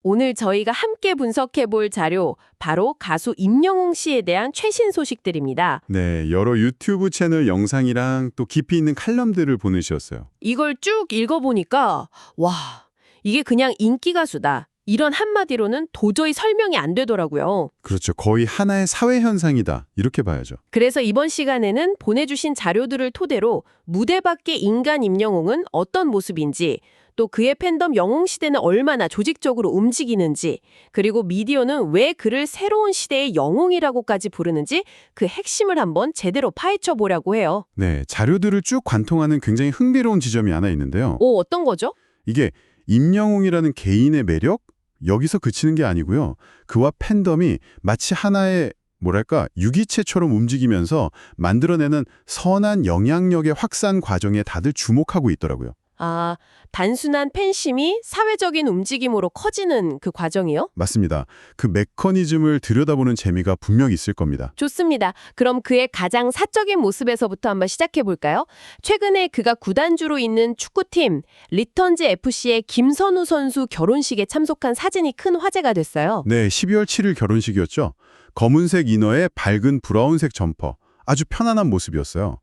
오늘 저희가 함께 분석해 볼 자료, 바로 가수 임영웅 씨에 대한 최신 소식들입니다. 네, 여러 유튜브 채널 영상이랑 또 깊이 있는 칼럼들을 보내주셨어요. 이걸 쭉 읽어보니까, 와, 이게 그냥 인기 가수다. 이런 한마디로는 도저히 설명이 안 되더라고요. 그렇죠. 거의 하나의 사회 현상이다. 이렇게 봐야죠. 그래서 이번 시간에는 보내주신 자료들을 토대로 무대 밖의 인간 임영웅은 어떤 모습인지, 또 그의 팬덤 영웅시대는 얼마나 조직적으로 움직이는지, 그리고 미디어는 왜 그를 새로운 시대의 영웅이라고까지 부르는지 그 핵심을 한번 제대로 파헤쳐 보려고 해요. 네, 자료들을 쭉 관통하는 굉장히 흥미로운 지점이 하나 있는데요. 오, 어떤 거죠? 이게 임영웅이라는 개인의 매력? 여기서 그치는 게 아니고요. 그와 팬덤이 마치 하나의 뭐랄까 유기체처럼 움직이면서 만들어내는 선한 영향력의 확산 과정에 다들 주목하고 있더라고요. 아, 단순한 팬심이 사회적인 움직임으로 커지는 그 과정이요? 맞습니다. 그 메커니즘을 들여다보는 재미가 분명 있을 겁니다. 좋습니다. 그럼 그의 가장 사적인 모습에서부터 한번 시작해 볼까요? 최근에 그가 구단주로 있는 축구팀 리턴즈 FC의 김선우 선수 결혼식에 참석한 사진이 큰 화제가 됐어요. 네, 12월 7일 결혼식이었죠. 검은색 이너에 밝은 브라운색 점퍼. 아주 편안한 모습이었어요.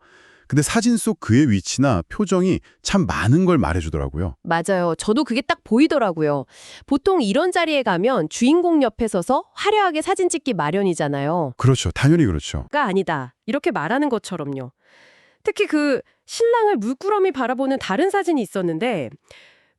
근데 사진 속 그의 위치나 표정이 참 많은 걸 말해주더라고요. 맞아요. 저도 그게 딱 보이더라고요. 보통 이런 자리에 가면 주인공 옆에 서서 화려하게 사진 찍기 마련이잖아요. 그렇죠. 당연히 그렇죠. 가 아니다. 이렇게 말하는 것처럼요. 특히 그 신랑을 물끄러미 바라보는 다른 사진이 있었는데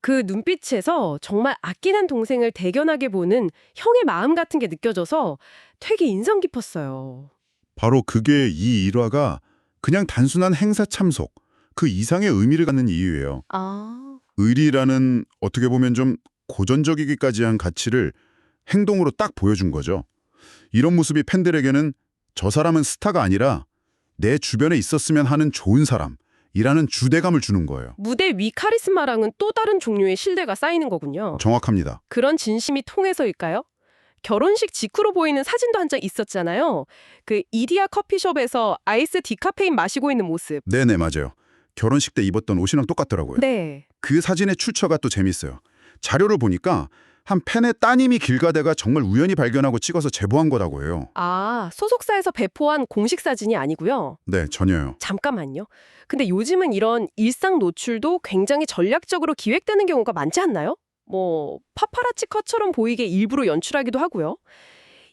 그 눈빛에서 정말 아끼는 동생을 대견하게 보는 형의 마음 같은 게 느껴져서 되게 인상 깊었어요. 바로 그게 이 일화가 그냥 단순한 행사 참석, 그 이상의 의미를 갖는 이유예요. 아, 의리라는 어떻게 보면 좀 고전적이기까지 한 가치를 행동으로 딱 보여준 거죠. 이런 모습이 팬들에게는 저 사람은 스타가 아니라 내 주변에 있었으면 하는 좋은 사람이라는 주대감을 주는 거예요. 무대 위 카리스마랑은 또 다른 종류의 신뢰가 쌓이는 거군요. 정확합니다. 그런 진심이 통해서일까요? 결혼식 직후로 보이는 사진도 한 장 있었잖아요. 그 이디야 커피숍에서 아이스 디카페인 마시고 있는 모습. 네네, 맞아요. 결혼식 때 입었던 옷이랑 똑같더라고요. 네. 그 사진의 출처가 또 재밌어요. 자료를 보니까 한 팬의 따님이 길 가다가 정말 우연히 발견하고 찍어서 제보한 거라고 해요. 아, 소속사에서 배포한 공식 사진이 아니고요. 네, 전혀요. 잠깐만요. 근데 요즘은 이런 일상 노출도 굉장히 전략적으로 기획되는 경우가 많지 않나요? 뭐 파파라치 컷처럼 보이게 일부러 연출하기도 하고요.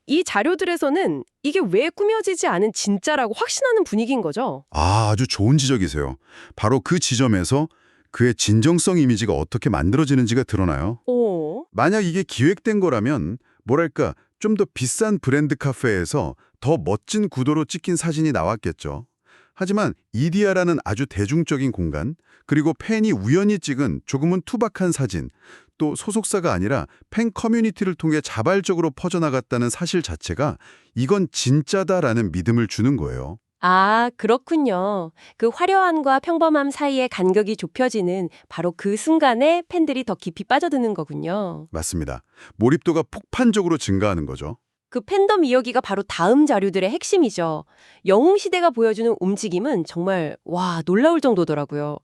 이 자료들에서는 이게 왜 꾸며지지 않은 진짜라고 확신하는 분위기인 거죠. 아주 좋은 지적이세요. 바로 그 지점에서 그의 진정성 이미지가 어떻게 만들어지는지가 드러나요. 오, 만약 이게 기획된 거라면 뭐랄까 좀 더 비싼 브랜드 카페에서 더 멋진 구도로 찍힌 사진이 나왔겠죠. 하지만 이디야라는 아주 대중적인 공간, 그리고 팬이 우연히 찍은 조금은 투박한 사진, 또 소속사가 아니라 팬 커뮤니티를 통해 자발적으로 퍼져나갔다는 사실 자체가 이건 진짜다라는 믿음을 주는 거예요. 아, 그렇군요. 그 화려함과 평범함 사이의 간격이 좁혀지는 바로 그 순간에 팬들이 더 깊이 빠져드는 거군요. 맞습니다. 몰입도가 폭발적으로 증가하는 거죠. 그 팬덤 이야기가 바로 다음 자료들의 핵심이죠. 영웅시대가 보여주는 움직임은 정말 놀라울 정도더라고요.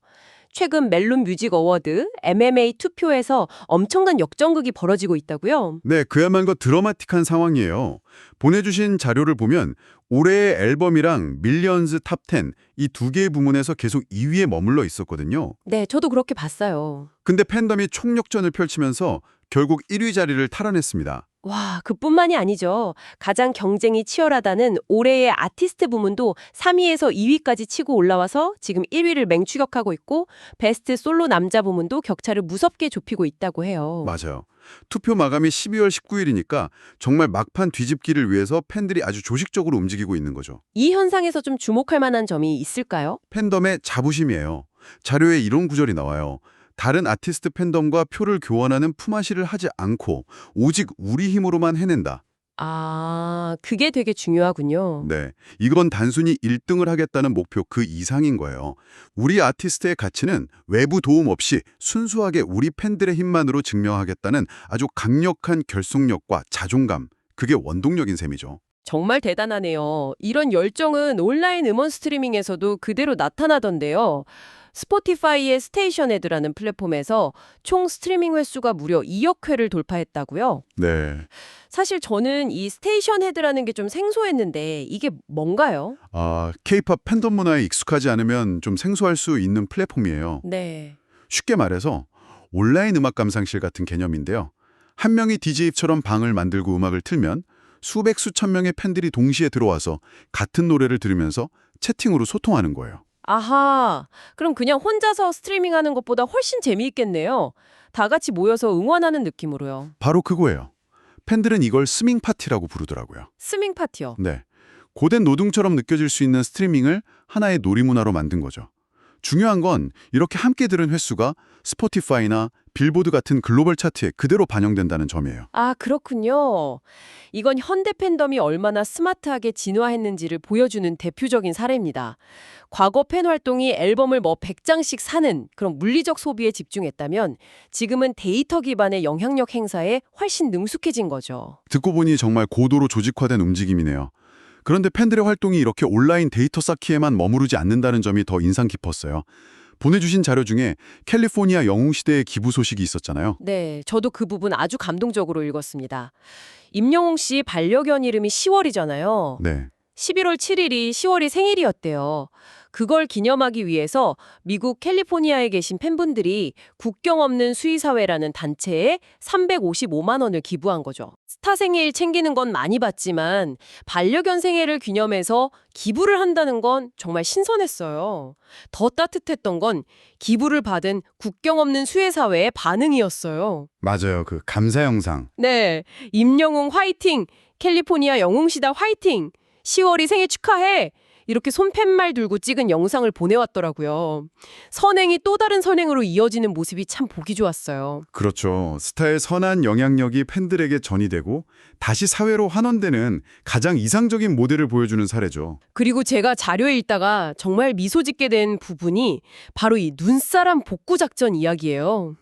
최근 멜론 뮤직 어워드, MMA 투표에서 엄청난 역전극이 벌어지고 있다고요? 네, 그야말로 드라마틱한 상황이에요. 보내주신 자료를 보면 올해의 앨범이랑 밀리언즈 탑 10, 이 두 개의 부문에서 계속 2위에 머물러 있었거든요. 네, 저도 그렇게 봤어요. 근데 팬덤이 총력전을 펼치면서 결국 1위 자리를 탈환했습니다. 와, 그뿐만이 아니죠. 가장 경쟁이 치열하다는 올해의 아티스트 부문도 3위에서 2위까지 치고 올라와서 지금 1위를 맹추격하고 있고 베스트 솔로 남자 부문도 격차를 무섭게 좁히고 있다고 해요. 맞아요. 투표 마감이 12월 19일이니까 정말 막판 뒤집기를 위해서 팬들이 아주 조직적으로 움직이고 있는 거죠. 이 현상에서 좀 주목할 만한 점이 있을까요? 팬덤의 자부심이에요. 자료에 이런 구절이 나와요. 다른 아티스트 팬덤과 표를 교환하는 품앗이를 하지 않고 오직 우리 힘으로만 해낸다. 아, 그게 되게 중요하군요. 네, 이건 단순히 1등을 하겠다는 목표 그 이상인 거예요. 우리 아티스트의 가치는 외부 도움 없이 순수하게 우리 팬들의 힘만으로 증명하겠다는 아주 강력한 결속력과 자존감, 그게 원동력인 셈이죠. 정말 대단하네요. 이런 열정은 온라인 음원 스트리밍에서도 그대로 나타나던데요. 스포티파이의 스테이션 헤드라는 플랫폼에서 총 스트리밍 횟수가 무려 2억 회를 돌파했다고요? 네. 사실 저는 이 스테이션 헤드라는 게 좀 생소했는데 이게 뭔가요? K-팝 팬덤 문화에 익숙하지 않으면 좀 생소할 수 있는 플랫폼이에요. 네. 쉽게 말해서 온라인 음악 감상실 같은 개념인데요. 한 명이 DJ처럼 방을 만들고 음악을 틀면 수백 수천 명의 팬들이 동시에 들어와서 같은 노래를 들으면서 채팅으로 소통하는 거예요. 아하, 그럼 그냥 혼자서 스트리밍하는 것보다 훨씬 재미있겠네요. 다 같이 모여서 응원하는 느낌으로요. 바로 그거예요. 팬들은 이걸 스밍 파티라고 부르더라고요. 스밍 파티요. 네. 고된 노동처럼 느껴질 수 있는 스트리밍을 하나의 놀이문화로 만든 거죠. 중요한 건 이렇게 함께 들은 횟수가 스포티파이나 빌보드 같은 글로벌 차트에 그대로 반영된다는 점이에요. 아, 그렇군요. 이건 현대 팬덤이 얼마나 스마트하게 진화했는지를 보여주는 대표적인 사례입니다. 과거 팬 활동이 앨범을 100장씩 사는 그런 물리적 소비에 집중했다면 지금은 데이터 기반의 영향력 행사에 훨씬 능숙해진 거죠. 듣고 보니 정말 고도로 조직화된 움직임이네요. 그런데 팬들의 활동이 이렇게 온라인 데이터 쌓기에만 머무르지 않는다는 점이 더 인상 깊었어요. 보내주신 자료 중에 캘리포니아 영웅시대의 기부 소식이 있었잖아요. 네, 저도 그 부분 아주 감동적으로 읽었습니다. 임영웅 씨 반려견 이름이 10월이잖아요. 네. 11월 7일이 10월이 생일이었대요. 그걸 기념하기 위해서 미국 캘리포니아에 계신 팬분들이 국경 없는 수의사회라는 단체에 355만 원을 기부한 거죠. 스타 생일 챙기는 건 많이 봤지만 반려견 생일을 기념해서 기부를 한다는 건 정말 신선했어요. 더 따뜻했던 건 기부를 받은 국경 없는 수의사회의 반응이었어요. 맞아요. 그 감사 영상. 네, 임영웅 화이팅! 캘리포니아 영웅시다 화이팅! 10월이 생일 축하해! 이렇게 손팻말 들고 찍은 영상을 보내왔더라고요. 선행이 또 다른 선행으로 이어지는 모습이 참 보기 좋았어요. 그렇죠. 스타의 선한 영향력이 팬들에게 전이되고 다시 사회로 환원되는 가장 이상적인 모델을 보여주는 사례죠. 그리고 제가 자료에 읽다가 정말 미소 짓게 된 부분이 바로 이 눈사람 복구 작전 이야기예요.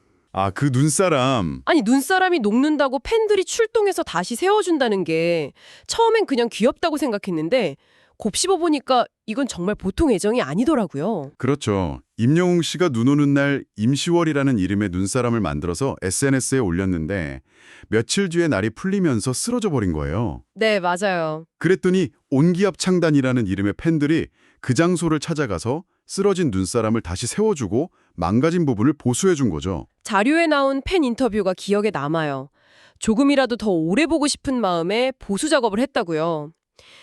그 눈사람. 아니, 눈사람이 녹는다고 팬들이 출동해서 다시 세워준다는 게 처음엔 그냥 귀엽다고 생각했는데 곱씹어보니까 이건 정말 보통 애정이 아니더라고요. 그렇죠. 임영웅 씨가 눈 오는 날 임시월이라는 이름의 눈사람을 만들어서 SNS에 올렸는데 며칠 뒤에 날이 풀리면서 쓰러져 버린 거예요. 네, 맞아요. 그랬더니 온기압 창단이라는 이름의 팬들이 그 장소를 찾아가서 쓰러진 눈사람을 다시 세워주고 망가진 부분을 보수해준 거죠. 자료에 나온 팬 인터뷰가 기억에 남아요. 조금이라도 더 오래 보고 싶은 마음에 보수 작업을 했다고요.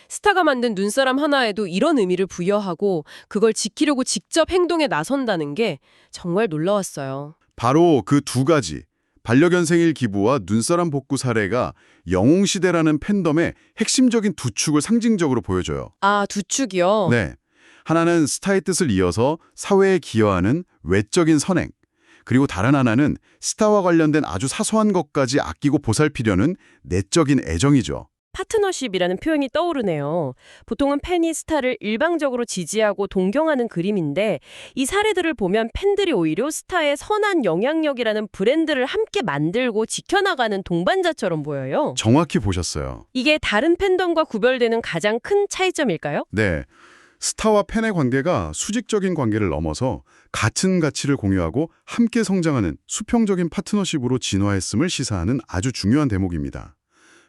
스타가 만든 눈사람 하나에도 이런 의미를 부여하고 그걸 지키려고 직접 행동에 나선다는 게 정말 놀라웠어요. 바로 그 두 가지, 반려견 생일 기부와 눈사람 복구 사례가 영웅시대라는 팬덤의 핵심적인 두 축을 상징적으로 보여줘요. 아, 두 축이요? 네. 하나는 스타의 뜻을 이어서 사회에 기여하는 외적인 선행, 그리고 다른 하나는 스타와 관련된 아주 사소한 것까지 아끼고 보살피려는 내적인 애정이죠. 파트너십이라는 표현이 떠오르네요. 보통은 팬이 스타를 일방적으로 지지하고 동경하는 그림인데 이 사례들을 보면 팬들이 오히려 스타의 선한 영향력이라는 브랜드를 함께 만들고 지켜나가는 동반자처럼 보여요. 정확히 보셨어요. 이게 다른 팬덤과 구별되는 가장 큰 차이점일까요? 네. 스타와 팬의 관계가 수직적인 관계를 넘어서 같은 가치를 공유하고 함께 성장하는 수평적인 파트너십으로 진화했음을 시사하는 아주 중요한 대목입니다.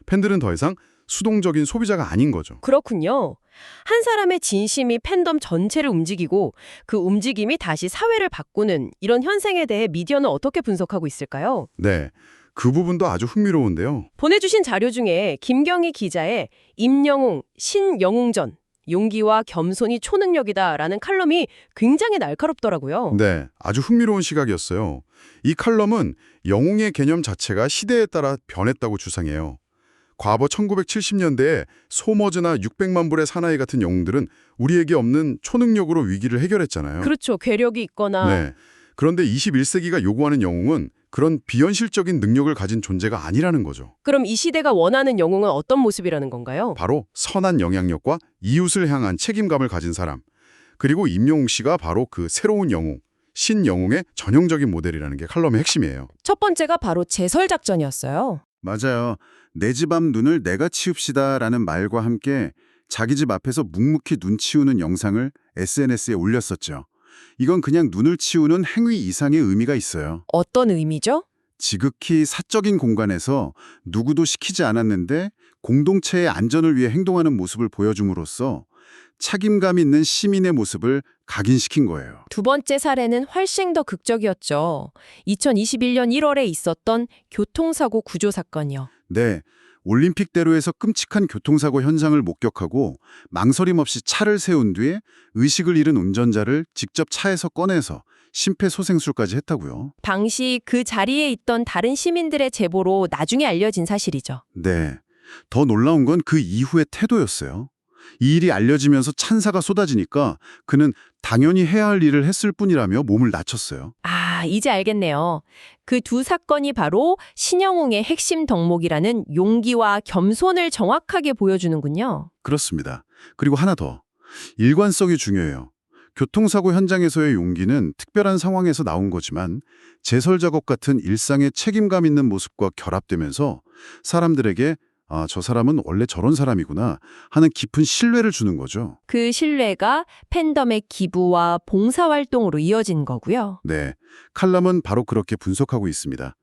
팬들은 더 이상 수동적인 소비자가 아닌 거죠. 그렇군요. 한 사람의 진심이 팬덤 전체를 움직이고 그 움직임이 다시 사회를 바꾸는 이런 현상에 대해 미디어는 어떻게 분석하고 있을까요? 네. 그 부분도 아주 흥미로운데요. 보내주신 자료 중에 김경희 기자의 임영웅, 신영웅전, 용기와 겸손이 초능력이다라는 칼럼이 굉장히 날카롭더라고요. 네. 아주 흥미로운 시각이었어요. 이 칼럼은 영웅의 개념 자체가 시대에 따라 변했다고 주장해요. 과거 1970년대에 소머즈나 600만 불의 사나이 같은 영웅들은 우리에게 없는 초능력으로 위기를 해결했잖아요. 그렇죠. 괴력이 있거나. 네. 그런데 21세기가 요구하는 영웅은 그런 비현실적인 능력을 가진 존재가 아니라는 거죠. 그럼 이 시대가 원하는 영웅은 어떤 모습이라는 건가요? 바로 선한 영향력과 이웃을 향한 책임감을 가진 사람. 그리고 임영웅 씨가 바로 그 새로운 영웅, 신영웅의 전형적인 모델이라는 게 칼럼의 핵심이에요. 첫 번째가 바로 제설작전이었어요. 맞아요. 내 집 앞 눈을 내가 치웁시다라는 말과 함께 자기 집 앞에서 묵묵히 눈 치우는 영상을 SNS에 올렸었죠. 이건 그냥 눈을 치우는 행위 이상의 의미가 있어요. 어떤 의미죠? 지극히 사적인 공간에서 누구도 시키지 않았는데 공동체의 안전을 위해 행동하는 모습을 보여줌으로써 책임감 있는 시민의 모습을 각인시킨 거예요. 두 번째 사례는 훨씬 더 극적이었죠. 2021년 1월에 있었던 교통사고 구조 사건이요. 네, 올림픽대로에서 끔찍한 교통사고 현장을 목격하고 망설임 없이 차를 세운 뒤에 의식을 잃은 운전자를 직접 차에서 꺼내서 심폐소생술까지 했다고요. 당시 그 자리에 있던 다른 시민들의 제보로 나중에 알려진 사실이죠. 네, 더 놀라운 건 그 이후의 태도였어요. 이 일이 알려지면서 찬사가 쏟아지니까 그는 당연히 해야 할 일을 했을 뿐이라며 몸을 낮췄어요. 아, 이제 알겠네요. 그 두 사건이 바로 신영웅의 핵심 덕목이라는 용기와 겸손을 정확하게 보여주는군요. 그렇습니다. 그리고 하나 더. 일관성이 중요해요. 교통사고 현장에서의 용기는 특별한 상황에서 나온 거지만 제설 작업 같은 일상의 책임감 있는 모습과 결합되면서 사람들에게 아, 저 사람은 원래 저런 사람이구나 하는 깊은 신뢰를 주는 거죠. 그 신뢰가 팬덤의 기부와 봉사활동으로 이어진 거고요. 네, 칼럼은 바로 그렇게 분석하고 있습니다.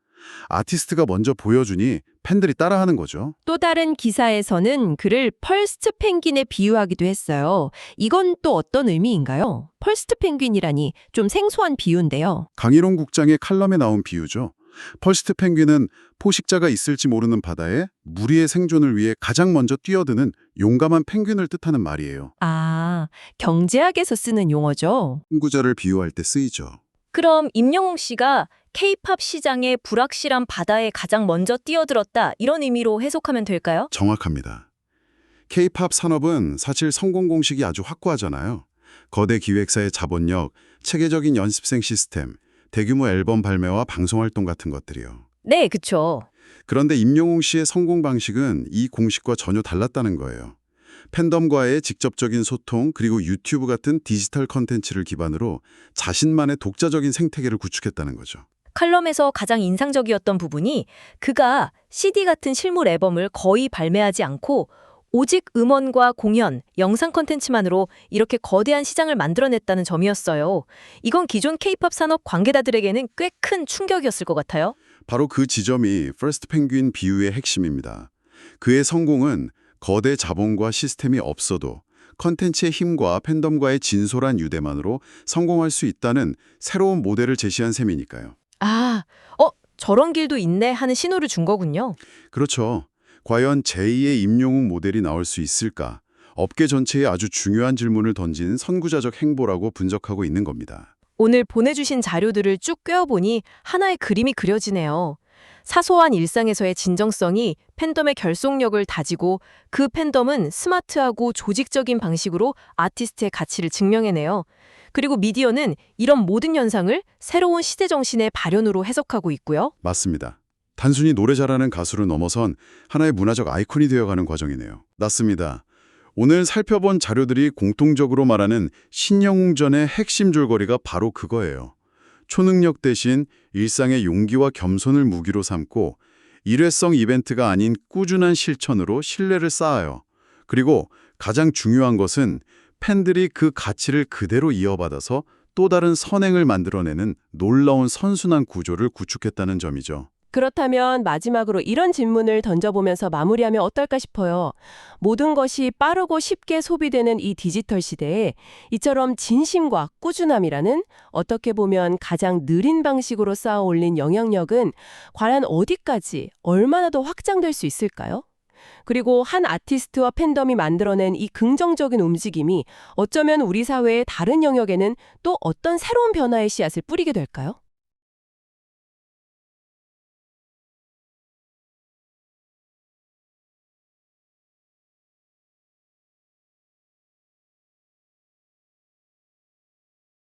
아티스트가 먼저 보여주니 팬들이 따라하는 거죠. 또 다른 기사에서는 그를 펄스트 펭귄에 비유하기도 했어요. 이건 또 어떤 의미인가요? 펄스트 펭귄이라니 좀 생소한 비유인데요. 강일홍 국장의 칼럼에 나온 비유죠. 펄스트 펭귄은 포식자가 있을지 모르는 바다에 무리의 생존을 위해 가장 먼저 뛰어드는 용감한 펭귄을 뜻하는 말이에요. 아, 경제학에서 쓰는 용어죠. 구절을 비유할 때 쓰이죠. 그럼 임영웅 씨가 K-팝 시장의 불확실한 바다에 가장 먼저 뛰어들었다 이런 의미로 해석하면 될까요? 정확합니다. K-팝 산업은 사실 성공 공식이 아주 확고하잖아요. 거대 기획사의 자본력, 체계적인 연습생 시스템, 대규모 앨범 발매와 방송 활동 같은 것들이요. 네, 그쵸. 그런데 임영웅 씨의 성공 방식은 이 공식과 전혀 달랐다는 거예요. 팬덤과의 직접적인 소통 그리고 유튜브 같은 디지털 컨텐츠를 기반으로 자신만의 독자적인 생태계를 구축했다는 거죠. 칼럼에서 가장 인상적이었던 부분이 그가 CD 같은 실물 앨범을 거의 발매하지 않고 오직 음원과 공연, 영상 콘텐츠만으로 이렇게 거대한 시장을 만들어냈다는 점이었어요. 이건 기존 K-팝 산업 관계자들에게는 꽤 큰 충격이었을 것 같아요. 바로 그 지점이 퍼스트 펭귄 비유의 핵심입니다. 그의 성공은 거대 자본과 시스템이 없어도 컨텐츠의 힘과 팬덤과의 진솔한 유대만으로 성공할 수 있다는 새로운 모델을 제시한 셈이니까요. 아, 저런 길도 있네 하는 신호를 준 거군요. 그렇죠. 과연 제2의 임영웅 모델이 나올 수 있을까? 업계 전체에 아주 중요한 질문을 던진 선구자적 행보라고 분석하고 있는 겁니다. 오늘 보내주신 자료들을 쭉 꿰어보니 하나의 그림이 그려지네요. 사소한 일상에서의 진정성이 팬덤의 결속력을 다지고 그 팬덤은 스마트하고 조직적인 방식으로 아티스트의 가치를 증명해내요. 그리고 미디어는 이런 모든 현상을 새로운 시대 정신의 발현으로 해석하고 있고요. 맞습니다. 단순히 노래 잘하는 가수를 넘어선 하나의 문화적 아이콘이 되어가는 과정이네요. 맞습니다. 오늘 살펴본 자료들이 공통적으로 말하는 신영웅전의 핵심 줄거리가 바로 그거예요. 초능력 대신 일상의 용기와 겸손을 무기로 삼고 일회성 이벤트가 아닌 꾸준한 실천으로 신뢰를 쌓아요. 그리고 가장 중요한 것은 팬들이 그 가치를 그대로 이어받아서 또 다른 선행을 만들어내는 놀라운 선순환 구조를 구축했다는 점이죠. 그렇다면 마지막으로 이런 질문을 던져보면서 마무리하면 어떨까 싶어요. 모든 것이 빠르고 쉽게 소비되는 이 디지털 시대에 이처럼 진심과 꾸준함이라는 어떻게 보면 가장 느린 방식으로 쌓아 올린 영향력은 과연 어디까지 얼마나 더 확장될 수 있을까요? 그리고 한 아티스트와 팬덤이 만들어낸 이 긍정적인 움직임이 어쩌면 우리 사회의 다른 영역에는 또 어떤 새로운 변화의 씨앗을 뿌리게 될까요?